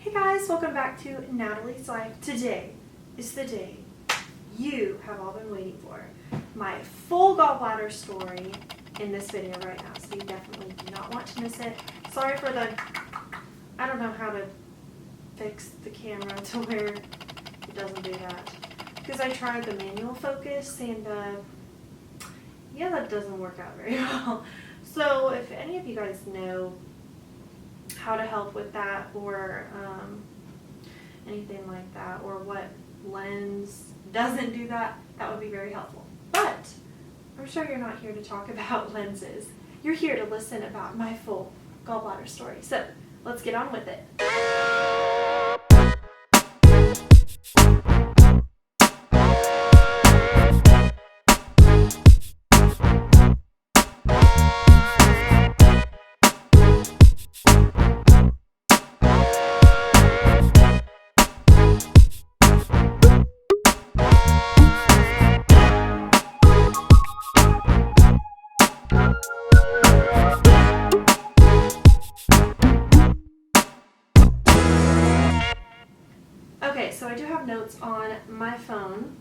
Hey guys, welcome back to Natalie's Life. Today is the day you have all been waiting for. My full gallbladder story in this video right now, so you definitely do not want to miss it. Sorry for the, I don't know how to fix the camera to where it doesn't do that. Because I tried the manual focus and yeah, that doesn't work out very well. So if any of you guys know how to help with that or anything like that, or what lens doesn't do that, that would be very helpful. But I'm sure you're not here to talk about lenses. You're here to listen about my full gallbladder story. So let's get on with it. Okay, so I do have notes on my phone.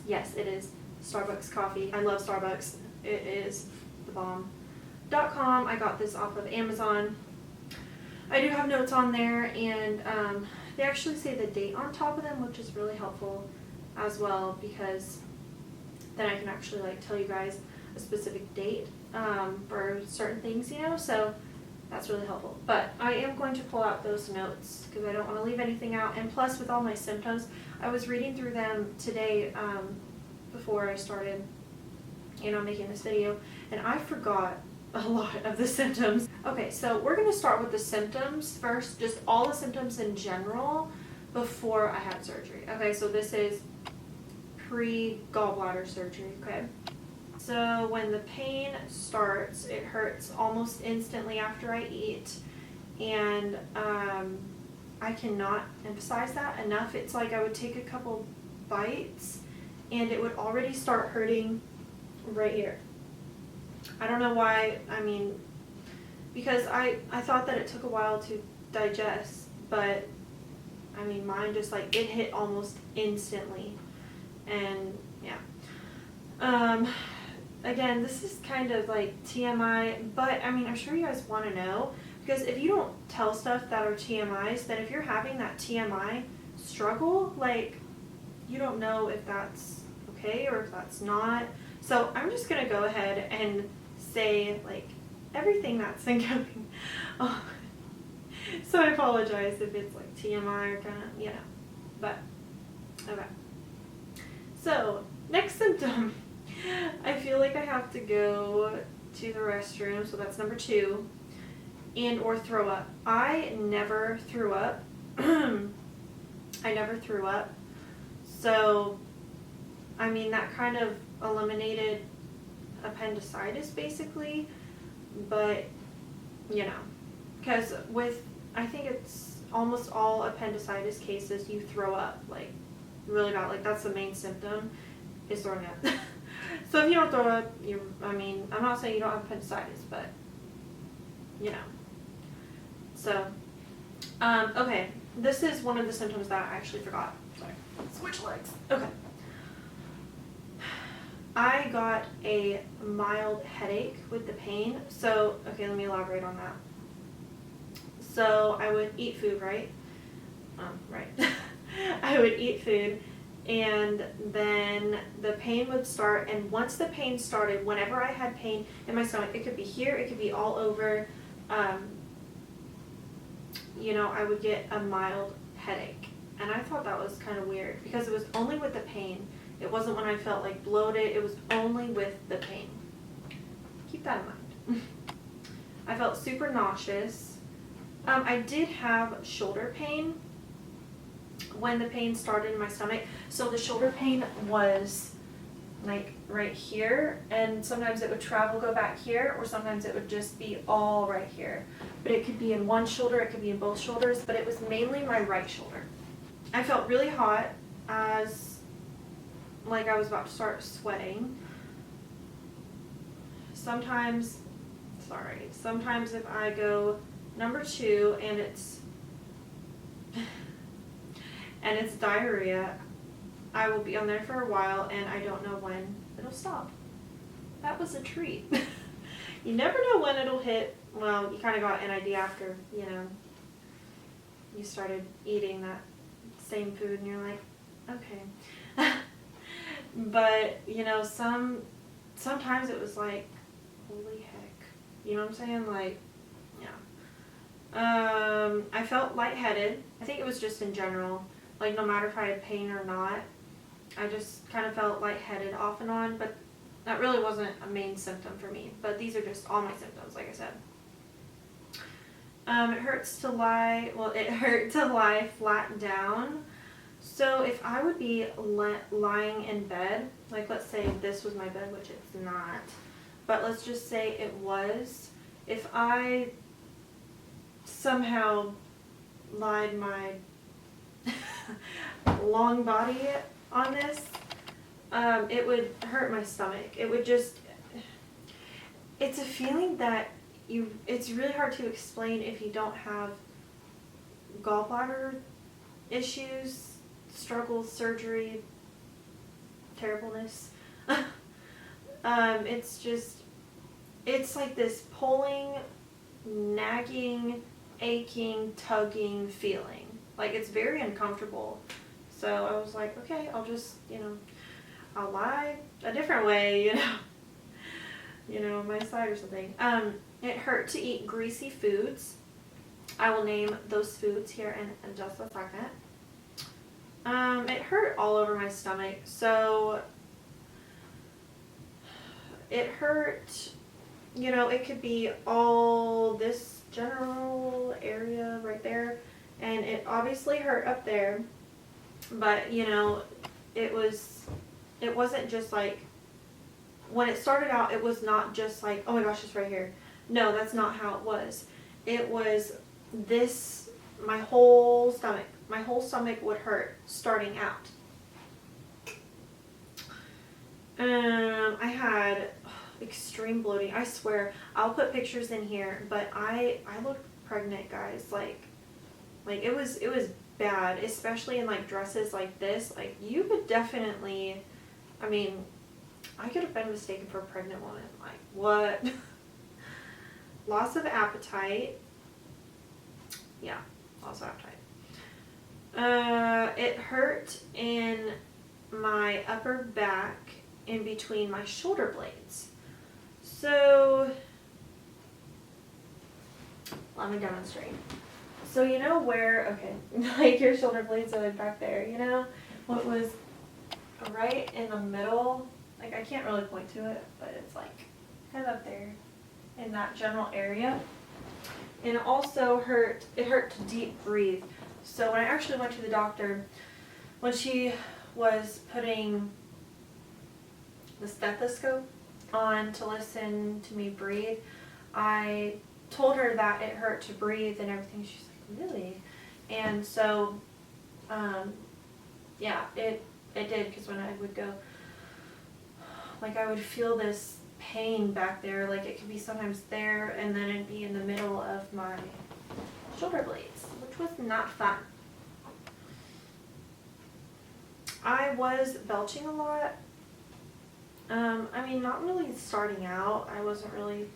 Yes, it is Starbucks coffee. I love Starbucks. It is the bomb. .com. I got this off of Amazon. I do have notes on there, and they actually say the date on top of them, which is really helpful as well, because then I can actually like tell you guys a specific date for certain things, you know, so that's really helpful. But I am going to pull out those notes because I don't want to leave anything out. And plus, with all my symptoms, I was reading through them today before I started, you know, making this video, and I forgot a lot of the symptoms. Okay, so we're going to start with the symptoms first, just all the symptoms in general before I had surgery. Okay, so this is pre-gallbladder surgery, okay? So when the pain starts, it hurts almost instantly after I eat, and I cannot emphasize that enough. It's like I would take a couple bites and it would already start hurting right here. I don't know why. I mean, because I thought that it took a while to digest, but I mean, mine just like, it hit almost instantly. And yeah. Again, this is kind of like TMI, but I mean, I'm sure you guys want to know, because if you don't tell stuff that are TMIs, then if you're having that TMI struggle, like, you don't know if that's okay or if that's not. So I'm just going to go ahead and say, like, everything that's been going on. So I apologize if it's like TMI or kind of, you know, but okay. So next symptom, I feel like I have to go to the restroom, so that's number 2, and or throw up. I never threw up. I never threw up. So, I mean, that kind of eliminated appendicitis basically, but, you know, because with, I think it's almost all appendicitis cases, you throw up, like, really bad. Like, that's the main symptom, is throwing up. So if you don't throw up, I mean, I'm not saying you don't have appendicitis, but, you know. So, okay, this is one of the symptoms that I actually forgot. Sorry, switch legs. Okay. I got a mild headache with the pain. So, okay, let me elaborate on that. So I would eat food, right? Right. I would eat food, and then the pain would start, and once the pain started, whenever I had pain in my stomach, it could be here, it could be all over, you know, I would get a mild headache. And I thought that was kind of weird, because it was only with the pain. It wasn't when I felt like bloated, it was only with the pain. Keep that in mind. I felt super nauseous. I did have shoulder pain when the pain started in my stomach. So the shoulder pain was like right here, and sometimes it would travel, go back here, or sometimes it would just be all right here. But it could be in one shoulder, it could be in both shoulders, but it was mainly my right shoulder. I felt really hot, as like I was about to start sweating. Sometimes if I go number 2 and it's and it's diarrhea, I will be on there for a while and I don't know when it'll stop. That was a treat. You never know when it'll hit. Well, you kind of got an idea after, you know, you started eating that same food and you're like, okay. But, you know, sometimes it was like, holy heck. You know what I'm saying? Like, yeah. I felt lightheaded. I think it was just in general. Like, no matter if I had pain or not, I just kind of felt lightheaded off and on. But that really wasn't a main symptom for me. But these are just all my symptoms, like I said. It hurts to lie, well, it hurt to lie flat down. So if I would be lying in bed, like let's say this was my bed, which it's not, but let's just say it was, if I somehow lied my long body on this, it would hurt my stomach. It would just, it's a feeling that it's really hard to explain if you don't have gallbladder issues, struggles, surgery, terribleness. It's just, it's like this pulling, nagging, aching, tugging feeling. Like, it's very uncomfortable. So I was like, okay, I'll just, you know, I'll lie a different way, you know, my side or something. It hurt to eat greasy foods. I will name those foods here in just a second. It hurt all over my stomach. So it hurt, you know, it could be all this general area right there. And it obviously hurt up there. But, you know, it wasn't just like, when it started out, it was not just like, oh my gosh, it's right here. No, that's not how it was. It was this, my whole stomach would hurt starting out. I had extreme bloating. I swear, I'll put pictures in here, but I looked pregnant, guys. Like it was bad, especially in like dresses like this. Like, you could definitely, I mean, I could have been mistaken for a pregnant woman. Like, what? Loss of appetite. Yeah, loss of appetite. It hurt in my upper back in between my shoulder blades. So, let me demonstrate. So, you know where, okay, like your shoulder blades are like back there, you know? What was right in the middle? Like, I can't really point to it, but it's like kind of up there in that general area. And it also hurt to deep breathe. So when I actually went to the doctor, when she was putting the stethoscope on to listen to me breathe, I told her that it hurt to breathe and everything. She's like, really? And so, yeah, it did, because when I would go, like, I would feel this pain back there, like it could be sometimes there, and then it'd be in the middle of my shoulder blades, which was not fun. I was belching a lot. I mean, not really starting out. I wasn't really,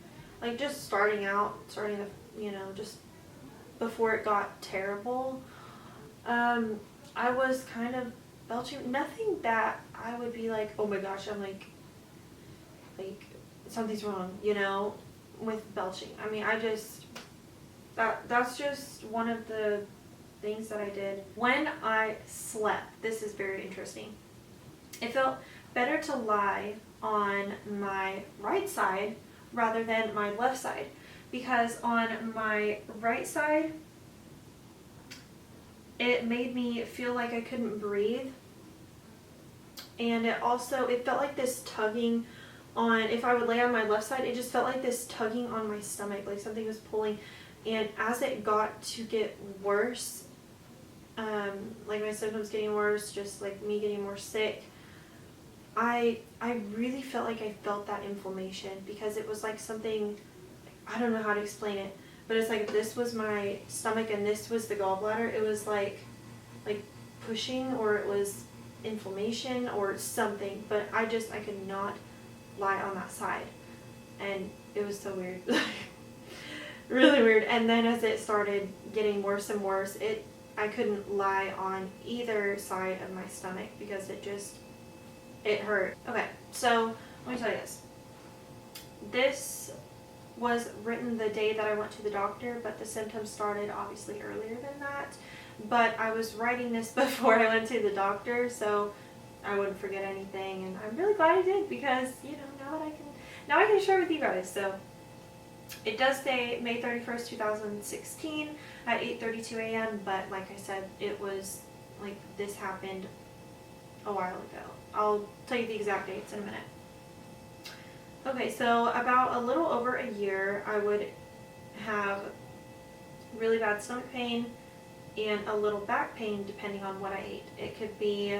like, just starting the, you know, just before it got terrible. I was kind of belching, nothing that I would be like, oh my gosh, I'm like something's wrong, you know, with belching. I mean, I just, that's just one of the things that I did. When I slept, this is very interesting. It felt better to lie on my right side rather than my left side, because on my right side, it made me feel like I couldn't breathe. And it felt like this tugging on, if I would lay on my left side, it just felt like this tugging on my stomach, like something was pulling. And as it got to get worse, like my symptoms getting worse, just like me getting more sick, I really felt like I felt that inflammation, because it was like something, I don't know how to explain it, but it's like if this was my stomach and this was the gallbladder, it was like pushing, or it was inflammation or something, but I could not lie on that side, and it was so weird. Really weird. And then as it started getting worse and worse, I couldn't lie on either side of my stomach because it hurt. Okay, so let me tell you this. This was written the day that I went to the doctor, but the symptoms started obviously earlier than that. But I was writing this before I went to the doctor, so I wouldn't forget anything, and I'm really glad I did, because now I can share with you guys. So it does say May 31st, 2016 at 8:32 a.m., but like I said, it was like this happened a while ago. I'll tell you the exact dates in a minute. Okay, so about a little over a year, I would have really bad stomach pain and a little back pain depending on what I ate. It could be,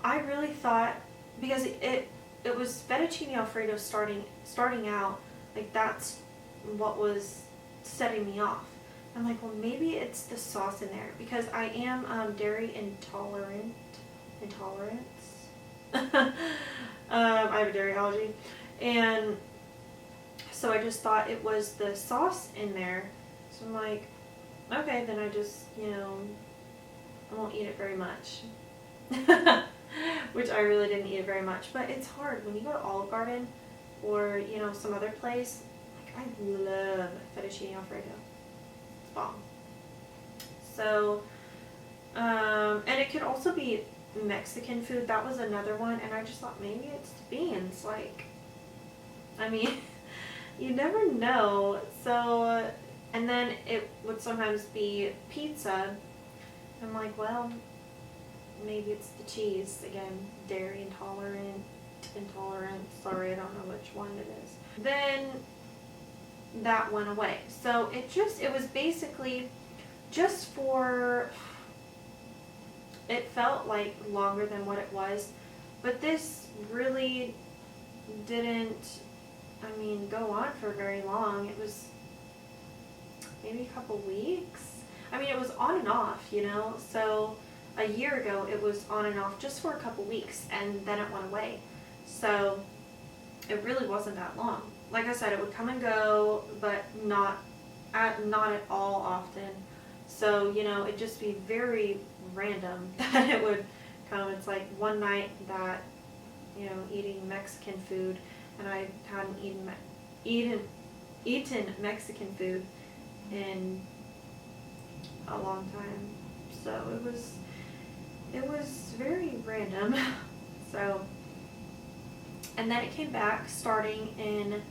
I really thought, because it was fettuccine Alfredo starting out, like that's what was setting me off. I'm like, well, maybe it's the sauce in there, because I am dairy intolerance. I have a dairy allergy, and so I just thought it was the sauce in there. So I'm like, okay, then I just, I won't eat it very much. Which I really didn't eat it very much. But it's hard when you go to Olive Garden or, some other place. Like, I love fettuccine Alfredo. It's bomb. So, and it could also be Mexican food. That was another one, and I just thought maybe it's beans. Like, I mean, you never know. So, and then it would sometimes be pizza. I'm like, well, maybe it's the cheese. Again, dairy intolerant. Sorry, I don't know which one it is. Then that went away. So it was basically just for, it felt like longer than what it was, but this really didn't, go on for very long. It was maybe a couple weeks. It was on and off, so a year ago it was on and off just for a couple weeks, and then it went away. So it really wasn't that long. Like I said, it would come and go, but not at all often. So, it'd just be very random that it would come. It's like one night that, eating Mexican food, and I hadn't eaten Mexican food in a long time. So it was very random. So, and then it came back starting in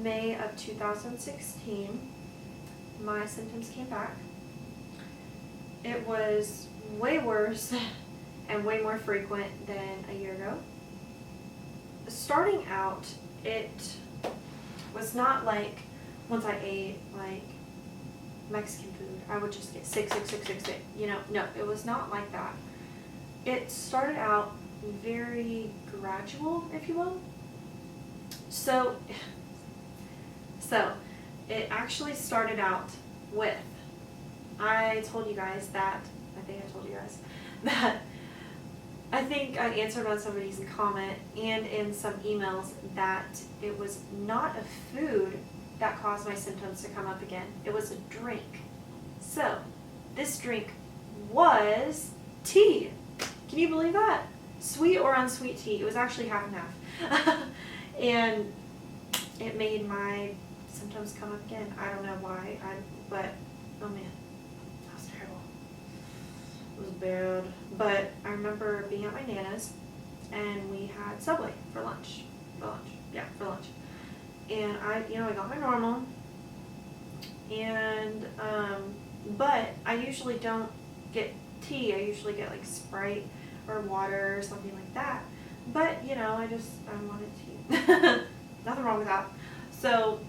May of 2016. My symptoms came back. It was way worse and way more frequent than a year ago. Starting out, it was not like once I ate like Mexican food, I would just get sick. No, it was not like that. It started out very gradual, if you will. So it actually started out with, I think I told you guys that I think I answered on somebody's comment and in some emails that it was not a food that caused my symptoms to come up again. It was a drink. So this drink was tea. Can you believe that? Sweet or unsweet tea. It was actually half and half. And it made my symptoms come up again. I don't know why, but oh man, that was terrible. It was bad. But I remember being at my Nana's, and we had Subway for lunch. For lunch. And I got my normal, and but I usually don't get tea. I usually get like Sprite or water or something like that. But I wanted tea. Nothing wrong with that. So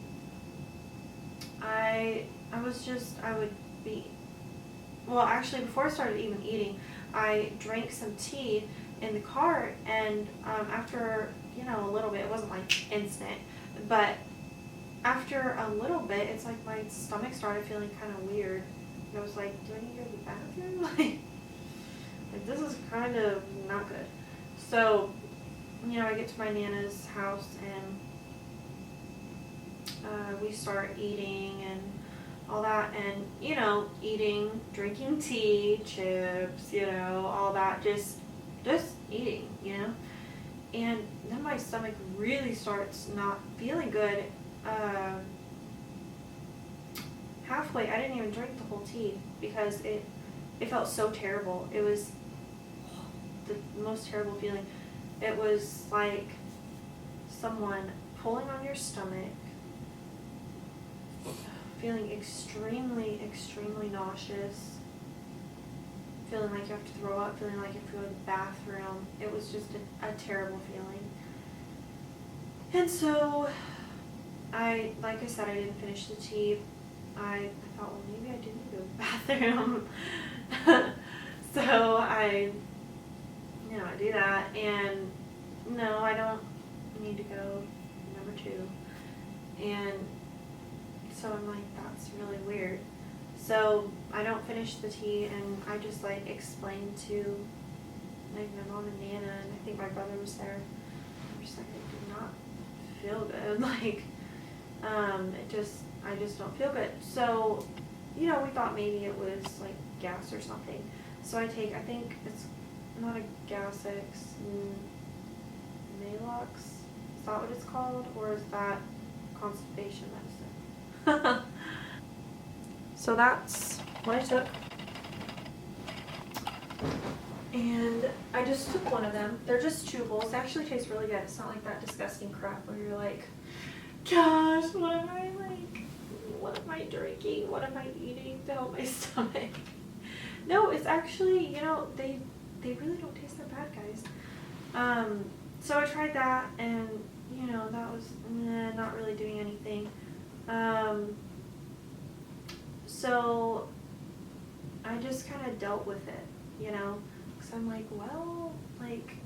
actually before I started even eating, I drank some tea in the car, and after a little bit, it wasn't like instant, but after a little bit, it's like my stomach started feeling kind of weird. And I was like, do I need to go to the bathroom? Like this is kind of not good. So, you know, I get to my Nana's house and we start eating and all that, and you know, eating, drinking tea, chips, you know, all that, just eating, you know. And then my stomach really starts not feeling good. Halfway, I didn't even drink the whole tea because it felt so terrible. It was the most terrible feeling. It was like someone pulling on your stomach, feeling extremely, extremely nauseous, feeling like you have to throw up, feeling like you have to go to the bathroom. It was just a terrible feeling. And so, like I said, I didn't finish the tea. I thought, well, maybe I do need to go to the bathroom. So I do that, and no, I don't need to go, number 2. And so I'm like, that's really weird. So I don't finish the tea, and I just like explained to like my mom and Nana, and I think my brother was there. I'm just like, I do not feel good. Like, I just don't feel good. So, you know, we thought maybe it was like gas or something. So I think it's not a gas X, Malox. Is that what it's called, or is that constipation medicine? So that's what I took. And I just took one of them. They're just chewables. They actually taste really good. It's not like that disgusting crap where you're like, gosh, what am I like? What am I drinking? What am I eating to help my stomach? No, it's actually, you know, they really don't taste that bad, guys. So I tried that, and you know, that was not really doing anything. So I just kind of dealt with it, you know, because I'm like, well, like,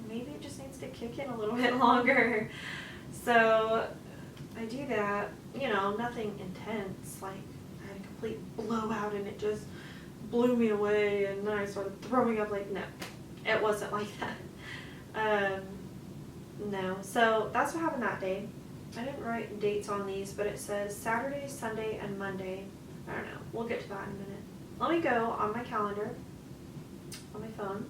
maybe it just needs to kick in a little bit longer. So I do that, you know, nothing intense, like I had a complete blowout and it just blew me away, and then I started throwing up. Like, no, it wasn't like that. No, so that's what happened that day. I didn't write dates on these, but it says Saturday, Sunday, and Monday. I don't know. We'll get to that in a minute. Let me go on my calendar, on my phone,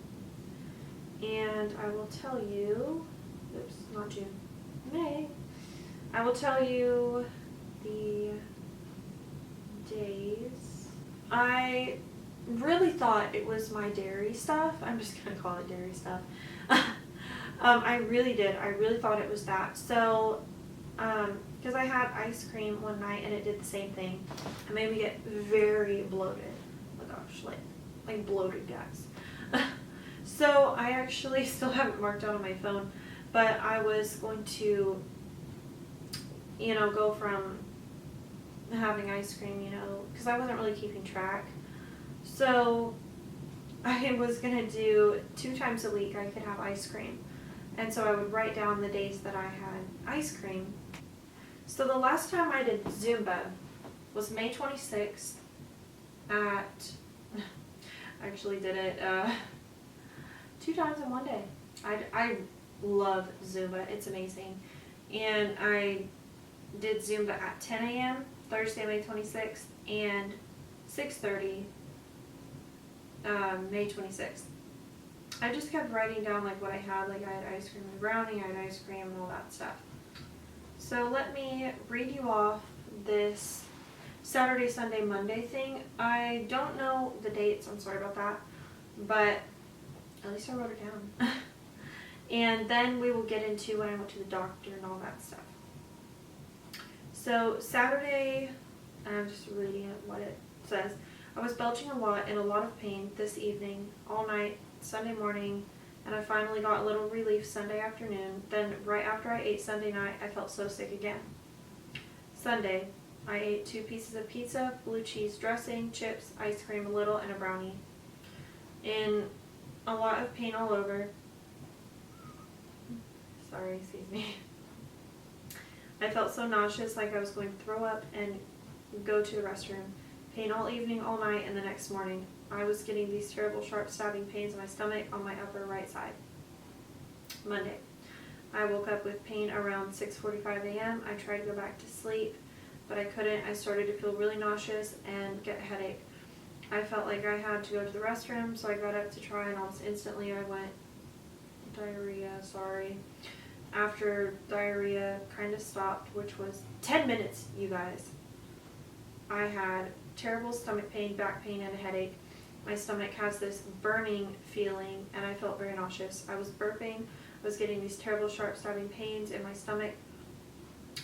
and I will tell you, oops, not June, May. I will tell you the days. I really thought it was my dairy stuff. I'm just going to call it dairy stuff. I really did. I really thought it was that. So, because I had ice cream one night and it did the same thing. It made me get very bloated. Oh my gosh, like bloated, guys. So I actually still haven't marked out on my phone, but I was going to, you know, go from having ice cream, you know, because I wasn't really keeping track. So I was going to do 2 times a week I could have ice cream. And so I would write down the days that I had ice cream. So the last time I did Zumba was May 26th at, I actually did it 2 times in one day. I love Zumba. It's amazing. And I did Zumba at 10 a.m. Thursday, May 26th, and 6:30 May 26th. I just kept writing down like what I had. Like I had ice cream and brownie, I had ice cream and all that stuff. So let me read you off this Saturday, Sunday, Monday thing. I don't know the dates, I'm sorry about that, but at least I wrote it down. And then we will get into when I went to the doctor and all that stuff. So Saturday, I'm just reading it, what it says. I was belching a lot, in a lot of pain this evening, all night, Sunday morning, and I finally got a little relief Sunday afternoon. Then right after I ate Sunday night, I felt so sick again. Sunday, I ate 2 pieces of pizza, blue cheese dressing, chips, ice cream a little, and a brownie. In a lot of pain all over. Sorry, excuse me. I felt so nauseous, like I was going to throw up and go to the restroom. Pain all evening, all night, and the next morning. I was getting these terrible sharp stabbing pains in my stomach on my upper right side. Monday. I woke up with pain around 6:45 a.m. I tried to go back to sleep, but I couldn't. I started to feel really nauseous and get a headache. I felt like I had to go to the restroom, so I got up to try, and almost instantly I went, diarrhea, sorry. After diarrhea kind of stopped, which was 10 minutes, you guys, I had terrible stomach pain, back pain, and a headache. My stomach has this burning feeling, and I felt very nauseous. I was burping. I was getting these terrible sharp stabbing pains in my stomach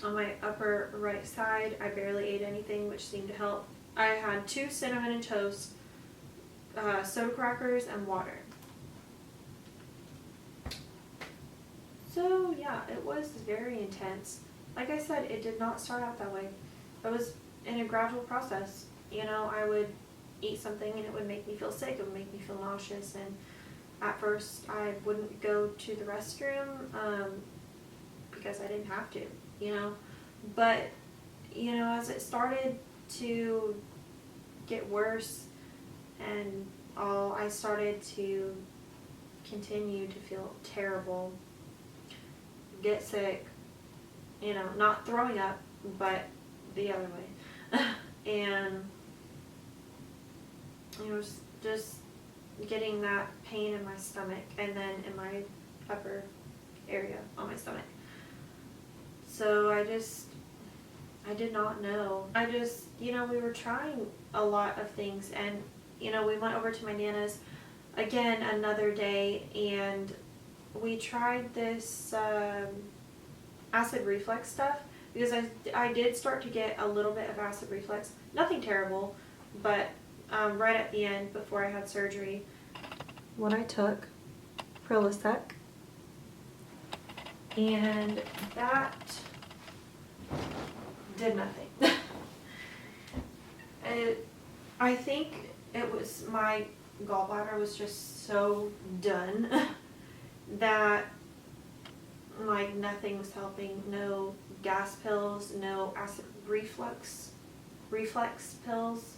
on my upper right side. I barely ate anything, which seemed to help. I had 2 cinnamon and toast, soda crackers, and water. So yeah, it was very intense. Like I said, it did not start out that way. It was in a gradual process. You know, I would eat something and it would make me feel sick, it would make me feel nauseous, and at first I wouldn't go to the restroom because I didn't have to, you know. But, you know, as it started to get worse and all, I started to continue to feel terrible, get sick, you know, not throwing up, but the other way. And, you know, just getting that pain in my stomach and then in my upper area on my stomach. So I did not know. You know, we were trying a lot of things, and, you know, we went over to my Nana's again another day, and we tried this acid reflux stuff, because I did start to get a little bit of acid reflux. Nothing terrible, but right at the end before I had surgery, when I took Prilosec, and that did nothing. I think it was my gallbladder was just so done that like nothing was helping. No gas pills, no acid reflux pills.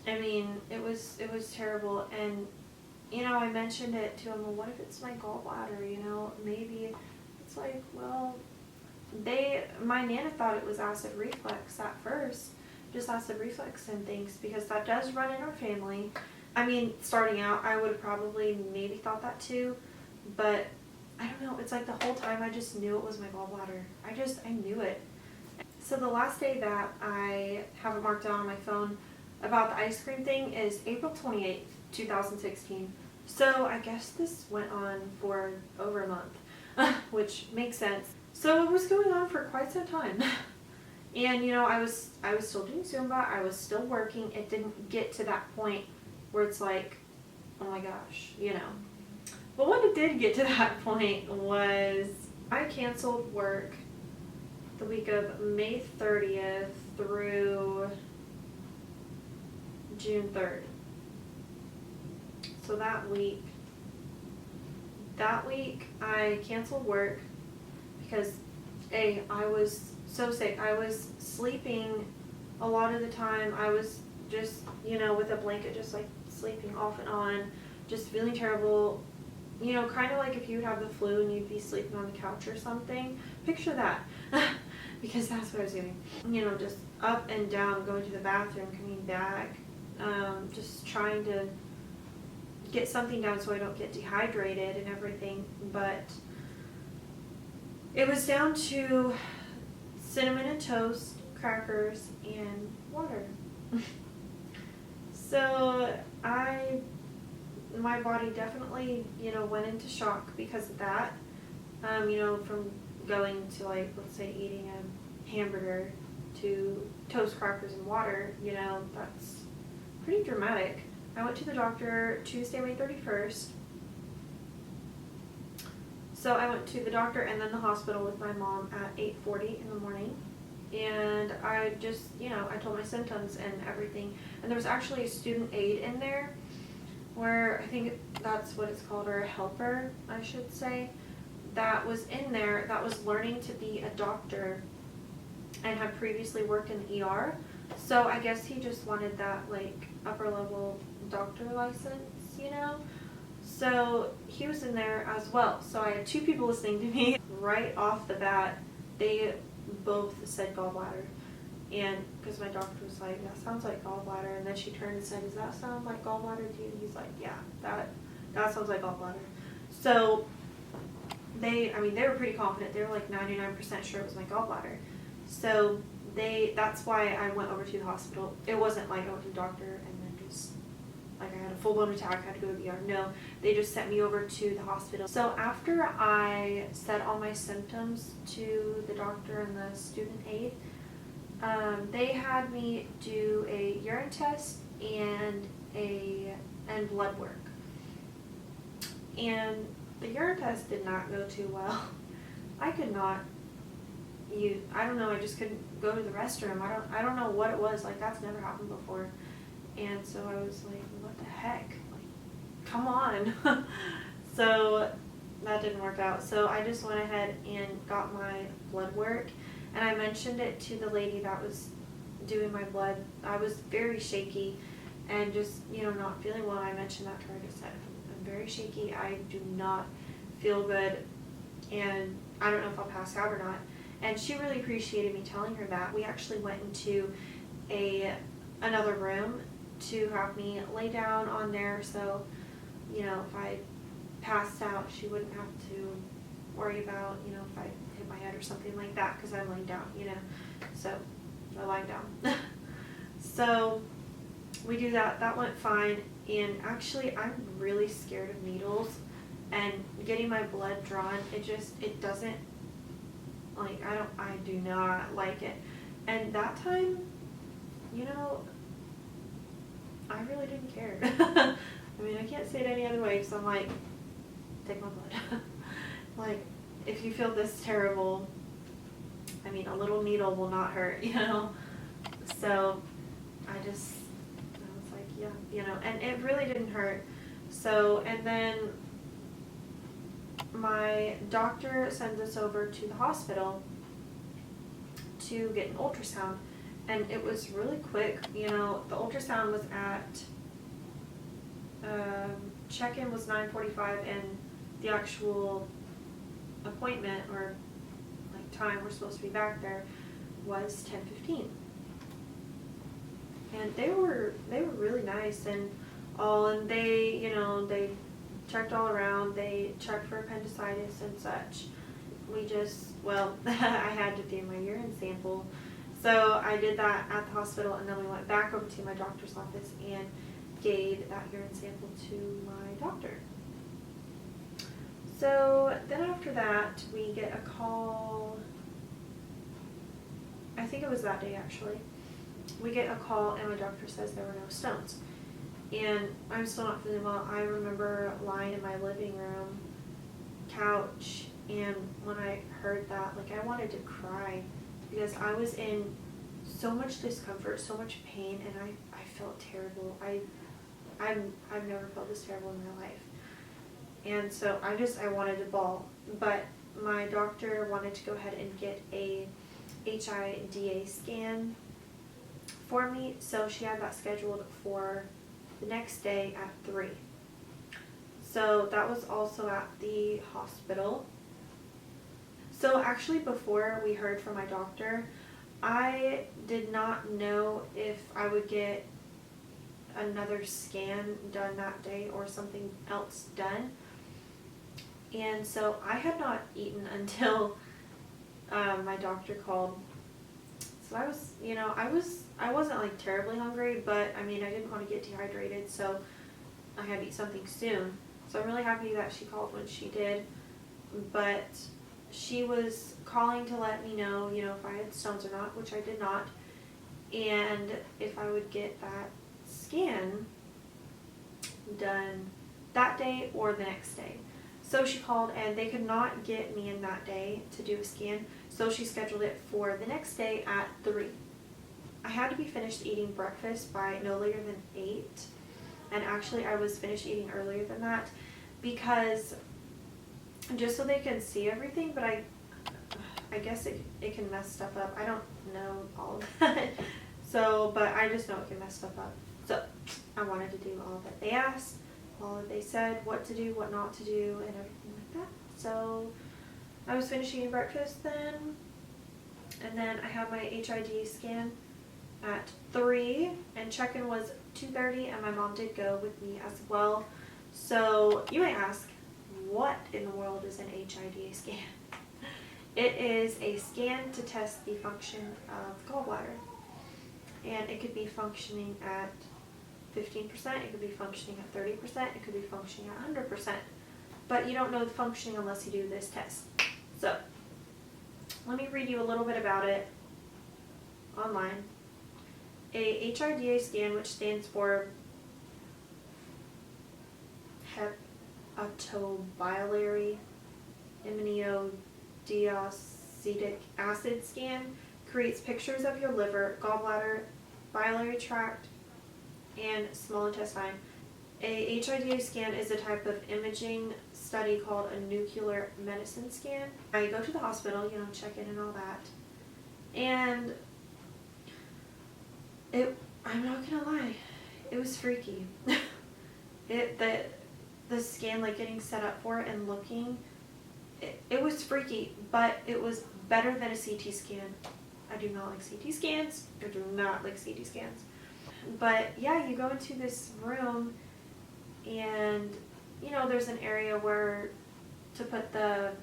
I mean, it was terrible. And, you know, I mentioned it to him, well, what if it's my gallbladder, you know, maybe. It's like, well, my Nana thought it was acid reflux at first, just acid reflux and things, because that does run in our family. I mean, starting out, I would have probably maybe thought that too, but I don't know, it's like the whole time I just knew it was my gallbladder. I knew it. So the last day that I have it marked down on my phone about the ice cream thing is April 28th, 2016. So I guess this went on for over a month, which makes sense. So it was going on for quite some time. And, you know, I was still doing Zumba, I was still working. It didn't get to that point where it's like, oh my gosh, you know. But when it did get to that point was I canceled work the week of May 30th through June 3rd. So that week I canceled work because I was so sick. I was sleeping a lot of the time. I was just, you know, with a blanket, just like sleeping off and on, just feeling terrible. You know, kind of like if you would have the flu and you'd be sleeping on the couch or something. Picture that. Because that's what I was doing. You know, just up and down, going to the bathroom, coming back, just trying to get something down so I don't get dehydrated and everything. But it was down to cinnamon and toast, crackers, and water. So my body definitely, you know, went into shock because of that. You know, from going to, like, let's say eating a hamburger to toast, crackers, and water, you know, that's pretty dramatic. I went to the doctor Tuesday, May 31st. So I went to the doctor and then the hospital with my mom at 8:40 in the morning. And I just, you know, I told my symptoms and everything. And there was actually a student aide in there, where I think that's what it's called, or a helper, I should say, that was in there that was learning to be a doctor and had previously worked in the ER. So I guess he just wanted that like upper level doctor license, you know? So he was in there as well. So I had two people listening to me. Right off the bat, they both said gallbladder. And because my doctor was like, that sounds like gallbladder. And then she turned and said, does that sound like gallbladder to you? And he's like, yeah, that sounds like gallbladder. So they were pretty confident. They were like 99% sure it was my gallbladder. So that's why I went over to the hospital. It wasn't like I went to the doctor and then just like I had a full-blown attack, I had to go to the ER. No, they just sent me over to the hospital. So after I said all my symptoms to the doctor and the student aide, they had me do a urine test and blood work. And the urine test did not go too well. I could not I don't know, I just couldn't go to the restroom. I don't know what it was, like that's never happened before. And so I was like, what the heck? Like, come on. So that didn't work out. So I just went ahead and got my blood work, and I mentioned it to the lady that was doing my blood. I was very shaky and just, not feeling well. I mentioned that to her. I just said, I'm very shaky. I do not feel good, and I don't know if I'll pass out or not. And she really appreciated me telling her that. We actually went into another room to have me lay down on there, so if I passed out, she wouldn't have to worry about if I hit my head or something like that, because I'm laying down, so I lying down. So we do that. That went fine. And actually, I'm really scared of needles, and getting my blood drawn, it doesn't, like, I do not like it. And that time, I really didn't care. I mean, I can't say it any other way, so I'm like, take my blood. Like, if you feel this terrible, I mean, a little needle will not hurt, So I was like, yeah, and it really didn't hurt. So, and then my doctor sends us over to the hospital to get an ultrasound, and it was really quick. The ultrasound was at check-in was 9:45, and the actual appointment or like time we're supposed to be back there was 10:15. And they were really nice and all, and they they checked all around. They checked for appendicitis and such. I had to do my urine sample. So I did that at the hospital, and then we went back over to my doctor's office and gave that urine sample to my doctor. So then after that, we get a call. I think it was that day actually. We get a call, and my doctor says there were no stones. And I'm still not feeling well. I remember lying in my living room couch, and when I heard that, like, I wanted to cry because I was in so much discomfort, so much pain, and I felt terrible. I've never felt this terrible in my life. And so I wanted to bawl. But my doctor wanted to go ahead and get a HIDA scan for me, so she had that scheduled for the next day at 3. So that was also at the hospital. So actually, before we heard from my doctor, I did not know if I would get another scan done that day or something else done. And so I had not eaten until my doctor called. So I wasn't like terribly hungry, but I mean, I didn't want to get dehydrated, so I had to eat something soon. So I'm really happy that she called when she did. But she was calling to let me know, if I had stones or not, which I did not, and if I would get that scan done that day or the next day. So she called, and they could not get me in that day to do a scan, so she scheduled it for the next day at 3. I had to be finished eating breakfast by no later than 8, and actually I was finished eating earlier than that because just so they can see everything, but I guess it can mess stuff up. I don't know all of that. So, but I just know it can mess stuff up. So I wanted to do all that they asked, all that they said, what to do, what not to do, and everything like that. So I was finishing breakfast then, and then I had my HIDA scan at 3, and check-in was 2:30, and my mom did go with me as well. So you might ask, what in the world is an HIDA scan? It is a scan to test the function of gallbladder, and it could be functioning at 15%, it could be functioning at 30%, it could be functioning at 100%, but you don't know the functioning unless you do this test. So let me read you a little bit about it online. A HIDA scan, which stands for hepatobiliary aminodeacetic acid scan, creates pictures of your liver, gallbladder, biliary tract, and small intestine. A HIDA scan is a type of imaging study called a nuclear medicine scan. I go to the hospital, check in and all that, and I'm not gonna lie, it was freaky. The scan, like getting set up for it and looking, it was freaky, but it was better than a CT scan. I do not like CT scans. I do not like CT scans. But yeah, you go into this room, and there's an area where to put the,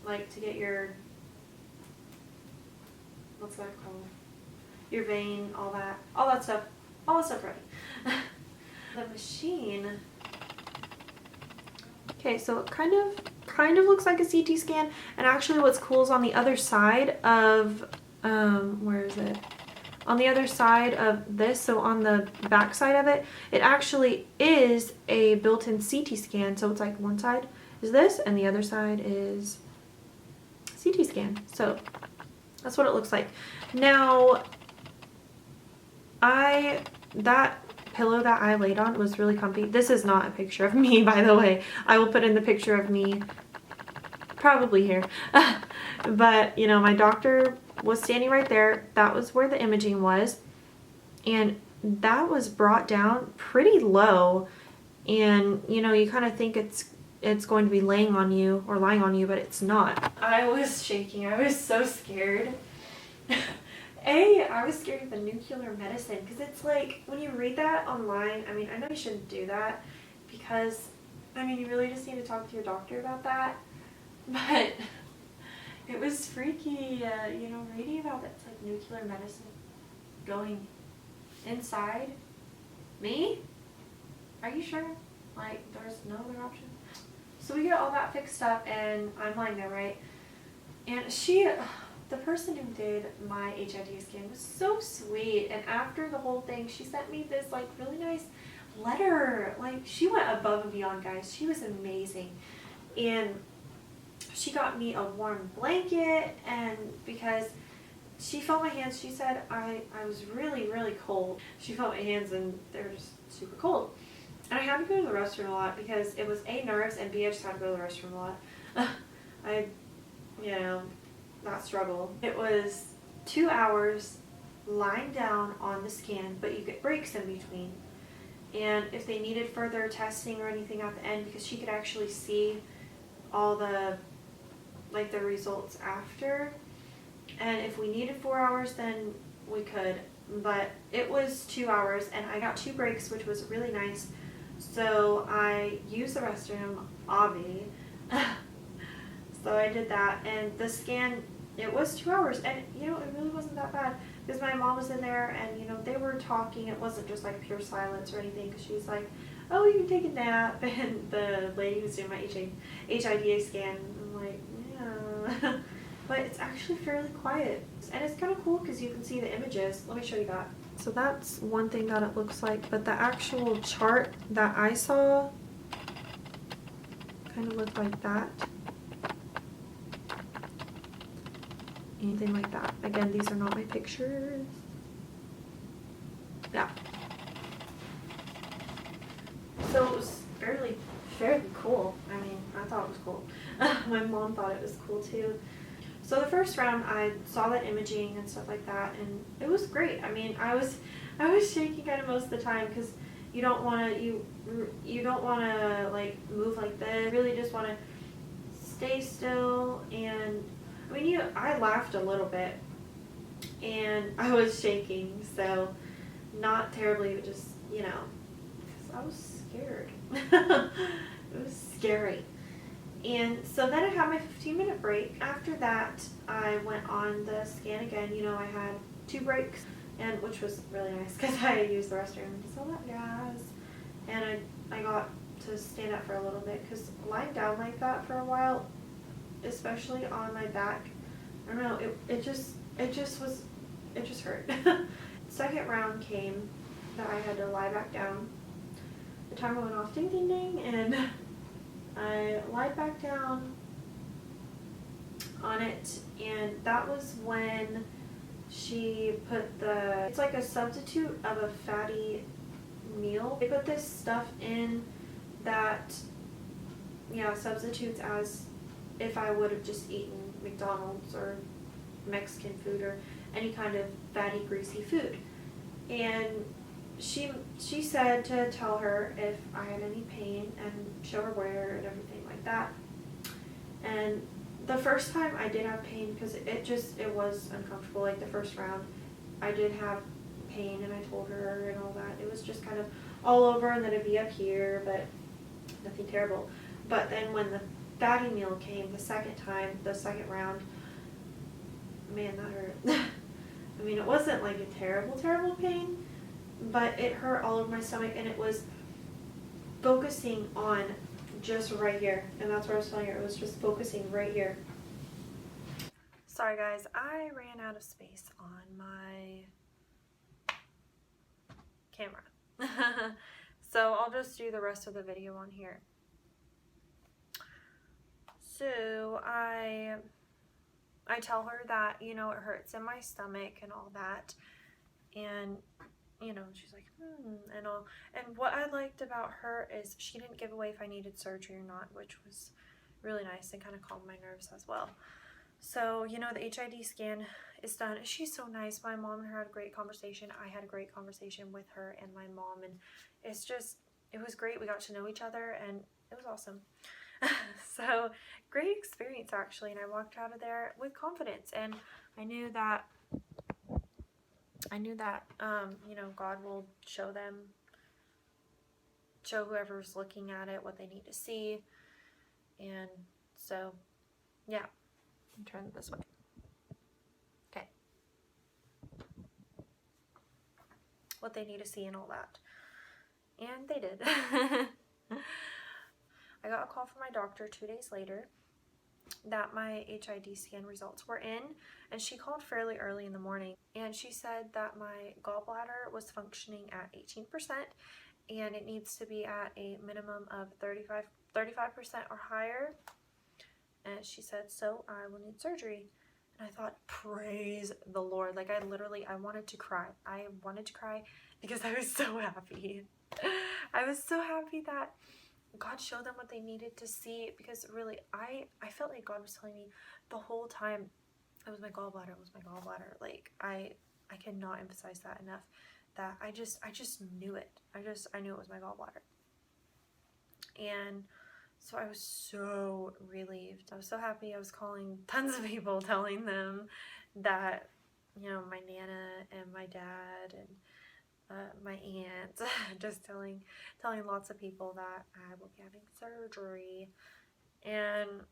to get your, what's that called? Your vein, all that stuff ready. The machine. Okay, so it kind of looks like a CT scan, and actually what's cool is on the other side of, where is it? On the other side of this, so on the back side of it, it actually is a built-in CT scan. So it's like one side is this, and the other side is CT scan. So that's what it looks like. Now, that pillow that I laid on was really comfy. This is not a picture of me, by the way. I will put in the picture of me probably here. But, my doctor was standing right there. That was where the imaging was. And that was brought down pretty low. And, you kind of think it's going to be laying on you or lying on you, but it's not. I was shaking. I was so scared. I was scared of the nuclear medicine, because it's like, when you read that online, I mean, I know you shouldn't do that, because, I mean, you really just need to talk to your doctor about that, but it was freaky, reading about that, like, nuclear medicine going inside me? Are you sure? Like, there's no other option? So we get all that fixed up, and I'm lying there, right? And the person who did my HIDA scan was so sweet, and after the whole thing, she sent me this, like, really nice letter. Like, she went above and beyond, guys. She was amazing. And she got me a warm blanket, and because she felt my hands, she said I was really, really cold. She felt my hands, and they're just super cold. And I had to go to the restroom a lot, because it was A, nerves, and B, I just had to go to the restroom a lot. That struggle. It was 2 hours lying down on the scan, but you get breaks in between. And if they needed further testing or anything at the end, because she could actually see all the results after. And if we needed 4 hours, then we could. But it was 2 hours, and I got 2 breaks, which was really nice. So I used the restroom, obvi. So I did that, and the scan, it was 2 hours, and it really wasn't that bad, because my mom was in there, and they were talking. It wasn't just like pure silence or anything, because she's like, oh, you can take a nap, and the lady who's doing my HIDA scan, I'm like, yeah. But it's actually fairly quiet, and it's kind of cool because you can see the images. Let me show you that. So that's one thing that it looks like, but the actual chart that I saw kind of looked like that. Anything like that. Again, these are not my pictures. Yeah. So it was fairly cool. I mean, thought it was cool. My mom thought it was cool too. So the first round, I saw that imaging and stuff like that, and it was great. I mean, I was shaking kind of most of the time because you don't want to you don't want to like move like this. You really just want to stay still. And I mean, I laughed a little bit, and I was shaking, so not terribly, but just, you know, because I was scared. It was scary. And so then I had my 15-minute break. After that, I went on the scan again. You know, I had 2 breaks, and which was really nice because I used the restroom and all that jazz. And I got to stand up for a little bit because lying down like that for a while, especially on my back, I don't know, it just hurt. Second round came that I had to lie back down. The timer went off, ding ding ding, and I lied back down on it, and that was when she put it's like a substitute of a fatty meal. They put this stuff in that, yeah, substitutes as if I would have just eaten McDonald's or Mexican food or any kind of fatty, greasy food. And she said to tell her if I had any pain and show her where and everything like that. And the first time I did have pain because it was uncomfortable. Like the first round, I did have pain, and I told her and all that. It was just kind of all over, and then it'd be up here, but nothing terrible. But then when the fatty meal came the second time, the second round, man, that hurt. I mean, it wasn't like a terrible pain, but it hurt all over my stomach, and it was focusing on just right here. And that's where I was telling her, it was just focusing right here. Sorry guys, I ran out of space on my camera. So I'll just do the rest of the video on here. So I tell her that, you know, it hurts in my stomach and all that, and you know, she's like, and all. And what I liked about her is she didn't give away if I needed surgery or not, which was really nice and kind of calmed my nerves as well. So, you know, the HID scan is done. She's so nice. My mom and her had a great conversation. I had a great conversation with her and my mom, and it was great. We got to know each other, and it was awesome. So, great experience actually, and I walked out of there with confidence, and I knew that you know, God will show whoever's looking at it what they need to see. And so, yeah, turn it this way. Okay. What they need to see and all that. And they did. I got a call from my doctor 2 days later that my HID scan results were in, and she called fairly early in the morning, and she said that my gallbladder was functioning at 18% and it needs to be at a minimum of 35% or higher. And she said, so I will need surgery. And I thought, praise the Lord. Like, I wanted to cry. I wanted to cry because I was so happy. I was so happy that God showed them what they needed to see, because really I felt like God was telling me the whole time it was my gallbladder, it was my gallbladder. Like, I cannot emphasize that enough, that I just knew it. I knew it was my gallbladder. And so I was so relieved. I was so happy. I was calling tons of people, telling them that, you know, my Nana and my dad and my aunt, just telling lots of people that I will be having surgery. And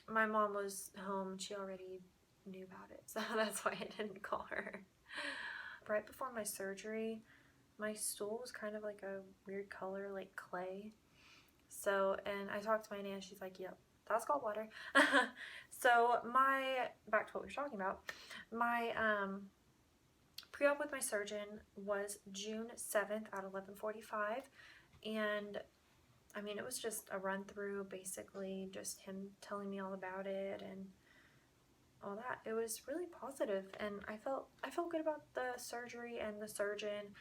my mom was home. She already knew about it, so that's why I didn't call her. Right before my surgery, my stool was kind of like a weird color, like clay. So, and I talked to my aunt, she's like, yep, that's gallbladder. So back to what we were talking about, my pre-op with my surgeon was June 7th at 11:45, and I mean, it was just a run through, basically just him telling me all about it and all that. It was really positive, and I felt good about the surgery and the surgeon,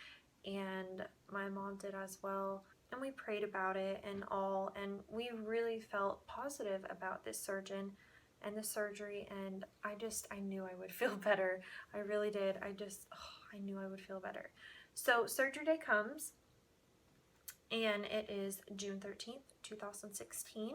and my mom did as well. and we prayed about it and all, and we really felt positive about this surgeon and the surgery, and I knew I would feel better. I really did. I knew I would feel better. So surgery day comes, and it is June 13th, 2016.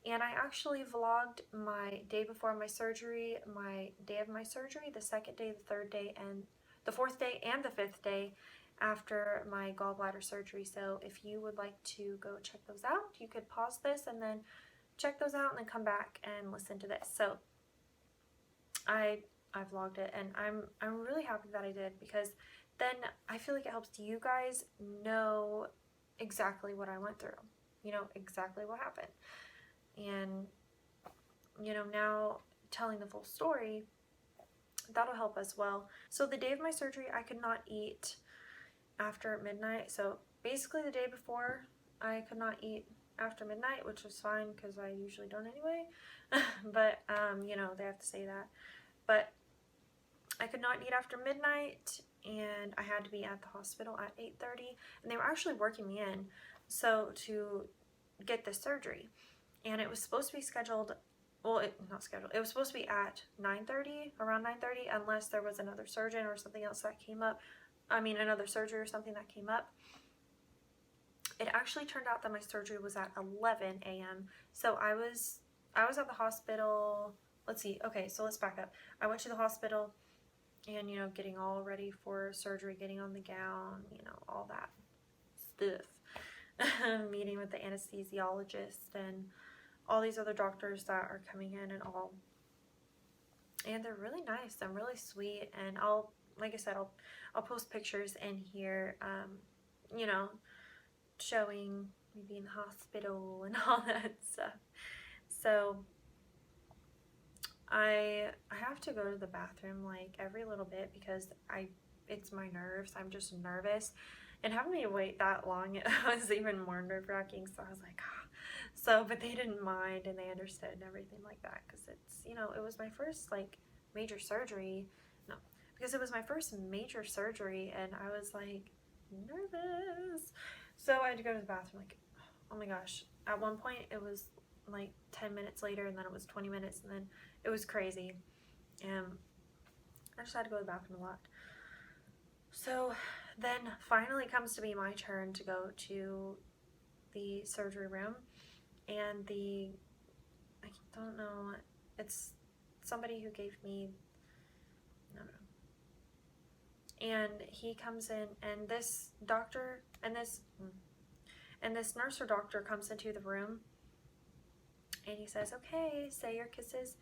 And I actually vlogged my day before my surgery, my day of my surgery, the second day, the third day, and the fourth day, and the fifth day after my gallbladder surgery. So if you would like to go check those out, you could pause this and then check those out and then come back and listen to this. So I vlogged it, and I'm really happy that I did, because then I feel like it helps you guys know exactly what I went through, you know, exactly what happened. And, you know, now telling the full story, that'll help as well. So the day of my surgery, I could not eat after midnight. So basically the day before, I could not eat after midnight, which was fine because I usually don't anyway. But, you know, they have to say that. But I could not eat after midnight, and I had to be at the hospital at 8:30, and they were actually working me in so to get this surgery. And it was supposed to be scheduled, well, not scheduled, it was supposed to be at 9:30, around 9:30, unless there was another surgeon or something else that came up. Another surgery or something that came up. It actually turned out that my surgery was at 11 a.m. So I was at the hospital, let's see, okay, so let's back up. I went to the hospital and, you know, getting all ready for surgery, getting on the gown, you know, all that stuff. Meeting with the anesthesiologist and all these other doctors that are coming in and all. And they're really nice and really sweet. And like I said, I'll post pictures in here, you know, showing me being in the hospital and all that stuff. So I have to go to the bathroom like every little bit because it's my nerves. I'm just nervous. And having me wait that long, it was even more nerve-wracking. So I was like, ah. So, but they didn't mind and they understood and everything like that, because it's, you know, it was my first like major surgery. No, because it was my first major surgery, and I was like nervous. So I had to go to the bathroom like, oh my gosh. At one point it was like 10 minutes later, and then it was 20 minutes, and then it was crazy. And I just had to go to the bathroom a lot. So then finally comes to be my turn to go to the surgery room, and I don't know, it's somebody who gave me, I don't know. And he comes in, and this doctor, and this nurse or doctor comes into the room, and he says, okay, say your kisses.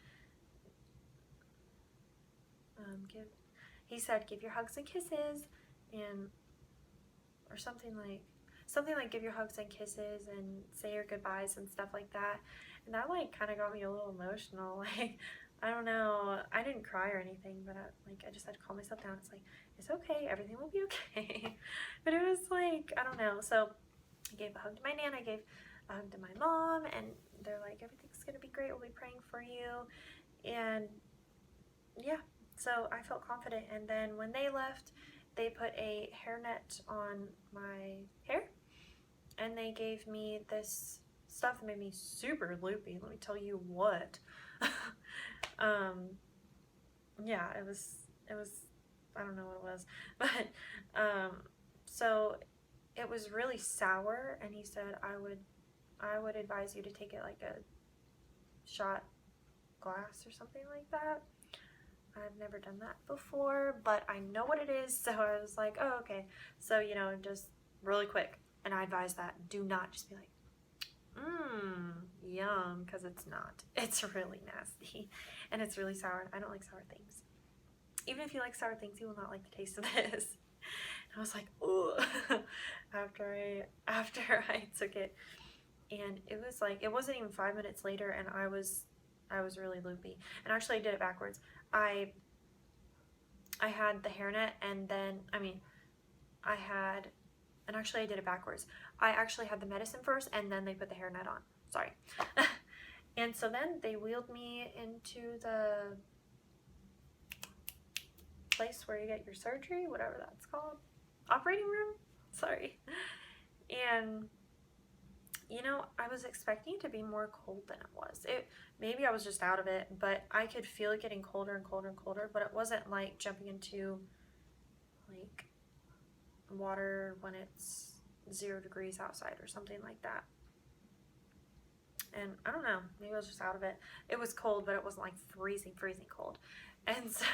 He said, give your hugs and kisses, and, or something like give your hugs and kisses and say your goodbyes and stuff like that. And that like kind of got me a little emotional. Like, I don't know, I didn't cry or anything, but I just had to calm myself down. It's like, it's okay, everything will be okay. But it was like, I don't know. So I gave a hug to my nan, I gave a hug to my mom, and they're like, everything's gonna be great, we'll be praying for you. And yeah, so I felt confident. And then when they left, they put a hairnet on my hair, and they gave me this stuff that made me super loopy. Let me tell you what. Yeah, it was, I don't know what it was, but, so it was really sour, and he said I would advise you to take it like a shot glass or something like that. I've never done that before, but I know what it is, so I was like, oh, okay. So, you know, just really quick, and I advise that do not just be like, yum, because it's not. It's really nasty, and it's really sour, and I don't like sour things. Even if you like sour things, you will not like the taste of this. And I was like, ugh, after I took it, and it was like, it wasn't even 5 minutes later, and I was really loopy. And actually I did it backwards. I had the hairnet, and then, actually I did it backwards. I actually had the medicine first, and then they put the hairnet on. Sorry. And so then they wheeled me into the place where you get your surgery, whatever that's called. Operating room? Sorry. And you know, I was expecting it to be more cold than it was. Maybe I was just out of it, but I could feel it getting colder and colder and colder, but it wasn't like jumping into like water when it's 0 degrees outside or something like that. And I don't know, maybe I was just out of it. It was cold, but it wasn't like freezing cold. And so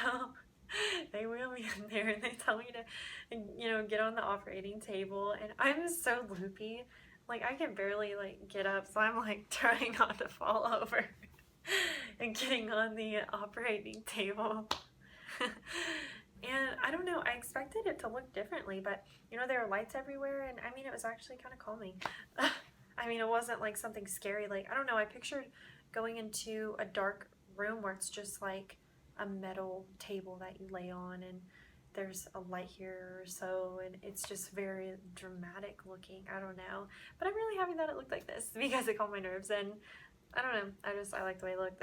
they wheel me in there and they tell me to, you know, get on the operating table, and I'm so loopy. Like, I can barely like get up, so I'm like trying not to fall over and getting on the operating table. And I don't know, I expected it to look differently, but you know, there were lights everywhere, and I mean, it was actually kind of calming. I mean, it wasn't like something scary. Like, I don't know, I pictured going into a dark room where it's just like a metal table that you lay on, and there's a light here or so, and it's just very dramatic looking. I don't know, but I'm really happy that it looked like this because it calmed my nerves, and I don't know, I like the way it looked.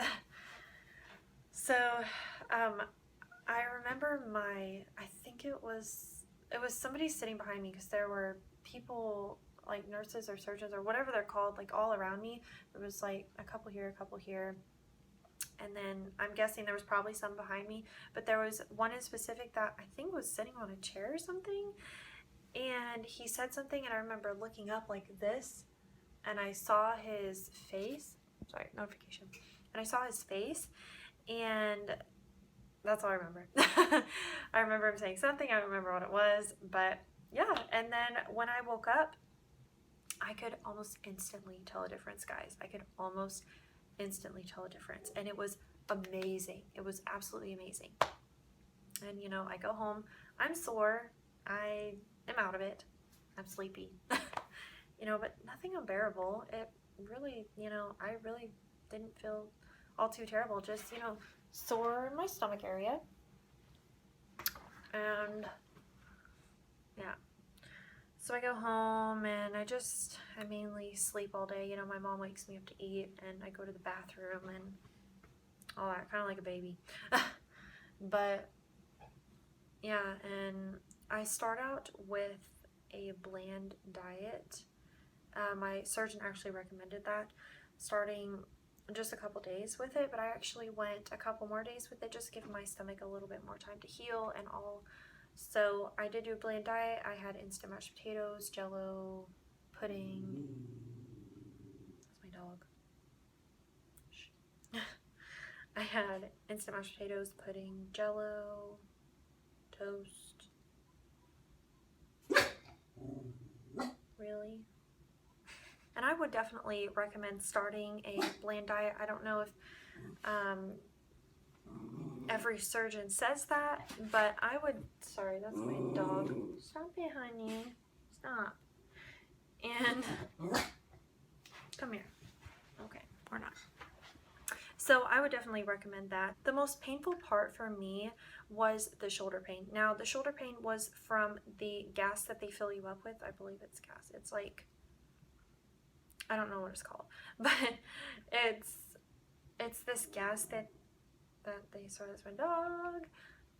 So I remember I think it was somebody sitting behind me, because there were people like nurses or surgeons or whatever they're called, like all around me. There was like a couple here, and then I'm guessing there was probably some behind me, but there was one in specific that I think was sitting on a chair or something, and he said something, and I remember looking up like this, and I saw his face. Sorry, notification. And I saw his face, and that's all I remember. I remember him saying something. I don't remember what it was, but yeah. And then when I woke up, I could almost instantly tell a difference, guys. I could almost instantly tell a difference, and it was amazing. It was absolutely amazing. And you know, I go home, I'm sore, I am out of it, I'm sleepy, you know, but nothing unbearable. It really, you know, I really didn't feel all too terrible, just, you know, sore in my stomach area, and yeah. So I go home, and I mainly sleep all day. You know, my mom wakes me up to eat, and I go to the bathroom and all that, kind of like a baby. But yeah, and I start out with a bland diet. My surgeon actually recommended that, starting just a couple days with it, but I actually went a couple more days with it, just to give my stomach a little bit more time to heal and all. So I did do a bland diet. I had instant mashed potatoes, jello, pudding. That's my dog. Shh. I had instant mashed potatoes, pudding, jello, toast. Really? And I would definitely recommend starting a bland diet. I don't know if every surgeon says that, but I would, sorry, that's my dog. Stop it, honey. Stop. And come here. Okay, or not. So I would definitely recommend that. The most painful part for me was the shoulder pain. Now, the shoulder pain was from the gas that they fill you up with. I believe it's gas. It's like, I don't know what it's called, but it's this gas that they, sorry, that's my dog.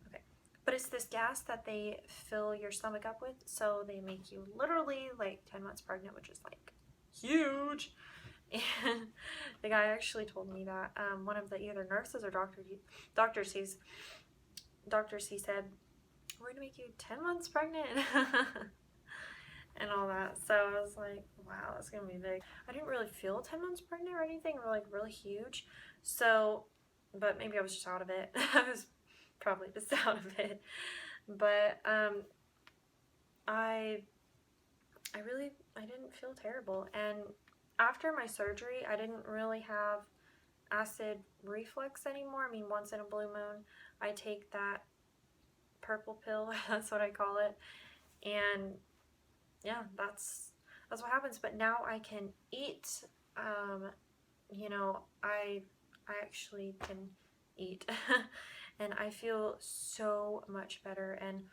Okay. But it's this gas that they fill your stomach up with, so they make you literally like 10 months pregnant, which is like huge. And the guy actually told me that one of the either nurses or doctors he said, we're gonna make you 10 months pregnant. And all that. So I was like, wow, that's gonna be big. I didn't really feel 10 months pregnant or anything, or like really huge. So, but maybe I was just out of it. I was probably just out of it. But I didn't feel terrible. And after my surgery, I didn't really have acid reflux anymore. I mean, once in a blue moon, I take that purple pill, that's what I call it. And yeah, that's what happens. But now I can eat. You know, I actually can eat, and I feel so much better, and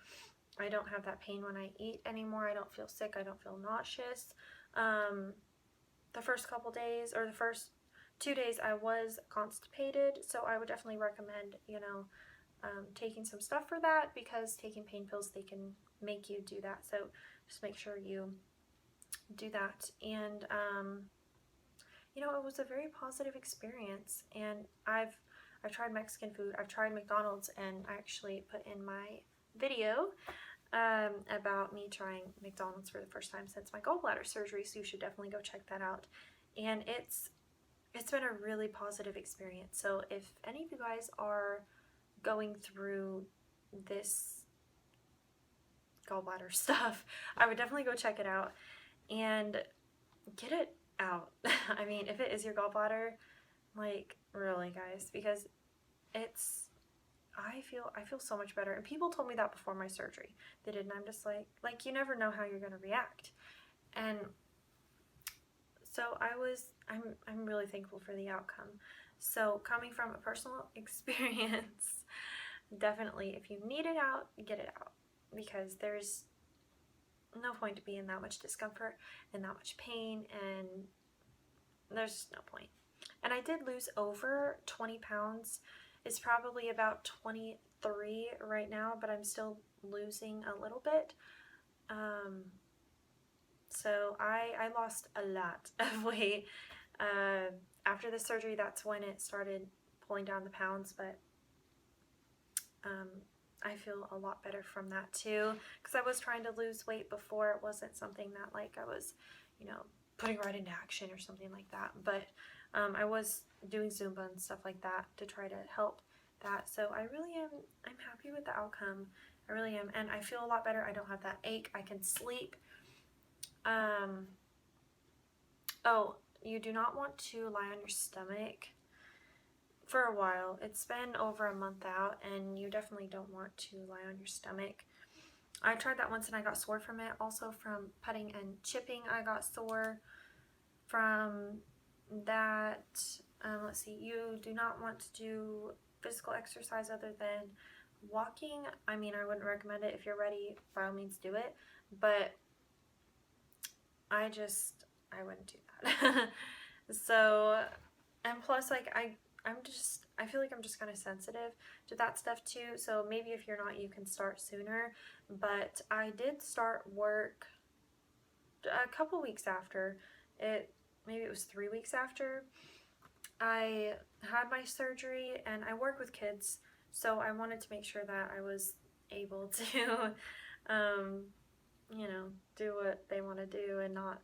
I don't have that pain when I eat anymore. I don't feel sick. I don't feel nauseous. The first couple days, or the first 2 days, I was constipated, so I would definitely recommend, you know, taking some stuff for that, because taking pain pills, they can make you do that. So just make sure you do that. And you know, it was a very positive experience. And I've tried Mexican food, I've tried McDonald's, and I actually put in my video about me trying McDonald's for the first time since my gallbladder surgery, so you should definitely go check that out. And it's been a really positive experience. So if any of you guys are going through this gallbladder stuff, I would definitely go check it out and get it out. I mean, if it is your gallbladder, like, really, guys, because it's, I feel so much better. And people told me that before my surgery. They did, and I'm just like you never know how you're gonna react. And so I'm really thankful for the outcome. So coming from a personal experience, definitely, if you need it out, get it out, because there's no point to be in that much discomfort and that much pain, and there's just no point. And I did lose over 20 pounds. It's probably about 23 right now, but I'm still losing a little bit. So I lost a lot of weight. After the surgery, that's when it started pulling down the pounds, but I feel a lot better from that too, because I was trying to lose weight before. It wasn't something that like I was, you know, putting right into action or something like that, but I was doing Zumba and stuff like that to try to help that. So I really am, I'm happy with the outcome. I really am, and I feel a lot better. I don't have that ache. I can sleep. Oh, you do not want to lie on your stomach for a while. It's been over a month out, and you definitely don't want to lie on your stomach. I tried that once and I got sore from it. Also from putting and chipping, I got sore from that. Let's see, you do not want to do physical exercise other than walking. I mean, I wouldn't recommend it. If you're ready, by all means do it, but I wouldn't do that. So, and plus, like, I feel like I'm just kind of sensitive to that stuff too. So maybe if you're not, you can start sooner. But I did start work a couple weeks after it. Maybe it was 3 weeks after I had my surgery, and I work with kids, so I wanted to make sure that I was able to, you know, do what they want to do and not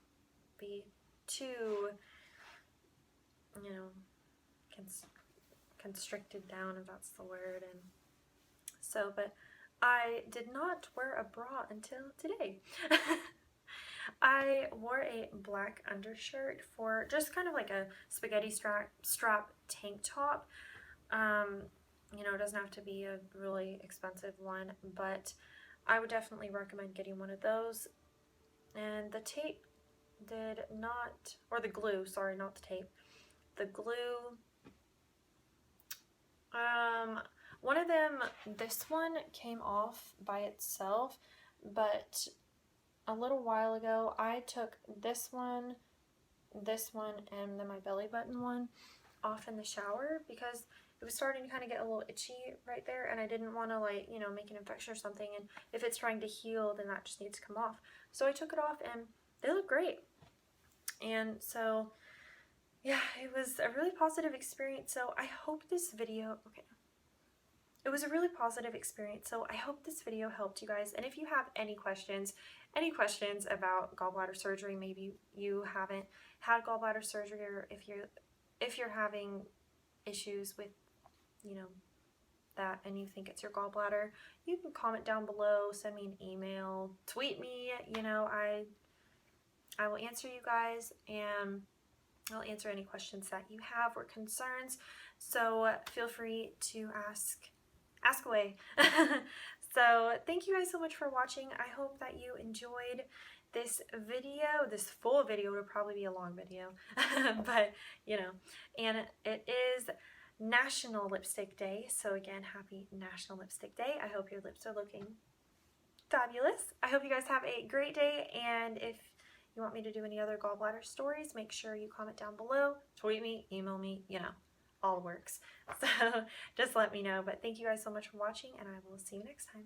be too, you know, constricted down, if that's the word. And so, but I did not wear a bra until today. I wore a black undershirt for just kind of like a spaghetti strap tank top. You know, it doesn't have to be a really expensive one, but I would definitely recommend getting one of those. And the tape did not, or the glue, sorry, not the tape. The glue, one of them, this one came off by itself, but a little while ago I took this one, and then my belly button one off in the shower because it was starting to kind of get a little itchy right there, and I didn't want to, like, you know, make an infection or something, and if it's trying to heal, then that just needs to come off. So I took it off, and they look great. And so, yeah, it was a really positive experience. So I hope this video, it was a really positive experience. So I hope this video helped you guys. And if you have any questions about gallbladder surgery, maybe you haven't had gallbladder surgery, or if you're having issues with, you know, that, and you think it's your gallbladder, you can comment down below, send me an email, tweet me. You know, I will answer you guys, and I'll answer any questions that you have or concerns. So feel free to ask away. So thank you guys so much for watching. I hope that you enjoyed this video. This full video would probably be a long video, but you know, and it is National Lipstick Day. So again, happy National Lipstick Day. I hope your lips are looking fabulous. I hope you guys have a great day, and if you want me to do any other gallbladder stories, make sure you comment down below, tweet me, email me, you know, all works. So just let me know. But thank you guys so much for watching, and I will see you next time.